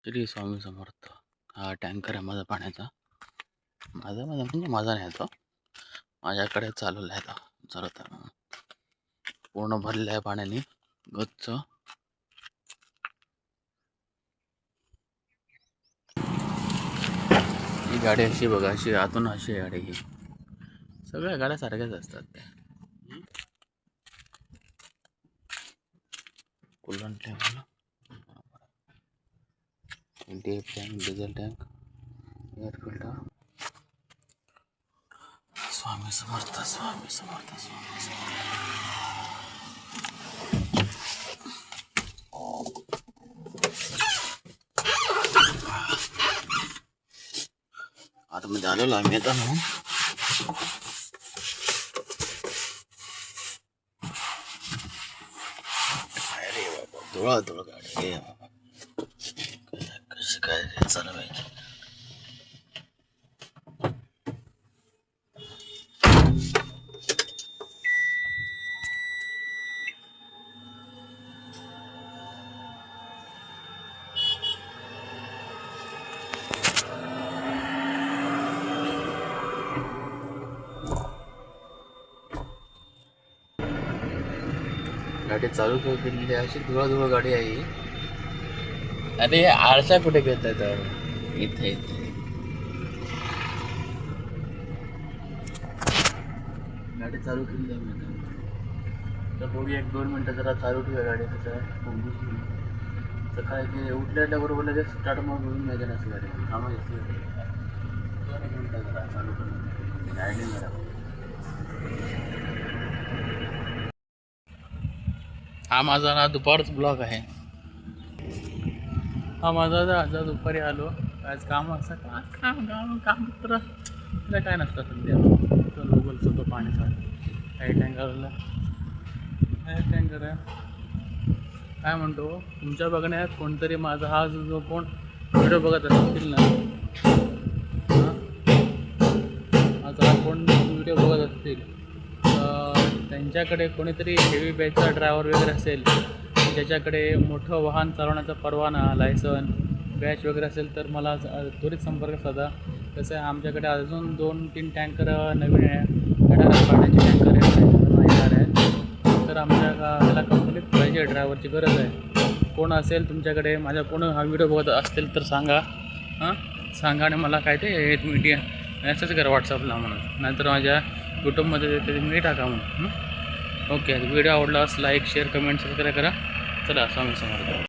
श्री स्वामी समर्थ. हा टँकर आहे माझा पाण्याचा. माझा माझा म्हणजे माझा नाही तो, माझ्याकडे चालवला आहे तो चालवता. पूर्ण भरलेला आहे पाण्याने गच्च. ही गाडी अशी बघा, अशी आतून अशी गाडी. ही सगळ्या गाड्या सारख्याच असतात त्या. Coolant tank, deep tank, diesel tank, air filter. Swami Samarth, Swami Samarth, Swami Samarth. आतमध्ये आलेलो आम्ही आता ना. अरे बाबा, धुळा धुळ गाडी. कशी काय चालवायची. गाडी चालू केलेली अशी धुळा गाडी आहे. अरे आरसा कुठे घेतात इथे इथे. गाडी चालू केली आहे मी तर बघू 1-2 मिनटं जरा चालू ठेवा गाडी. त्याच्या सकाळी ते उठल्याबरोबर लगेच स्टार्ट मग घेऊन नाही देणार गाडी. थांबायची 2 मिनटं जरा चालू करून रायडिंग करा. हा माझा ना दुपारच ब्लॉग आहे. हा माझा आज दुपारी आलो. आज काम असं काम काम काम तर काय नसतं सध्या. लोकलचं तो पाण्याचा काही टँकरला टँकर आहे. काय म्हणतो तुमच्या बघण्यात कोणतरी माझा हा जो कोण व्हिडिओ बघत असतील ना, माझा हा कोण व्हिडिओ बघत असतील त्यांच्याकडे कोणीतरी हेवी बॅचचा ड्रायव्हर वगैरे असेल, ज्याच्याकडे मोठं वाहन चालवण्याचा परवाना, लायसन, बॅच वगैरे असेल तर मला त्वरित संपर्क साधा. कसं आहे आमच्याकडे अजून 2-3 टँकर नवीन येणार पाण्याचे टँकर येणार आहेत. तर आमच्या ह्याला कंपनीत पाहिजे, ड्रायव्हरची गरज आहे. कोण असेल तुमच्याकडे, माझ्या कोण हा व्हिडिओ बघत असतील तर सांगा. सांगा आणि मला काय ते तुम्ही मेसेज करा व्हॉट्सअपला म्हणून, नाहीतर माझ्या यूट्यूबमध्ये ते मी टाका म्हणून. ओके, व्हिडिओ आवडला लाईक, शेअर, कमेंट, सबस्क्राईब करा. चला, स्वामी समर्थ.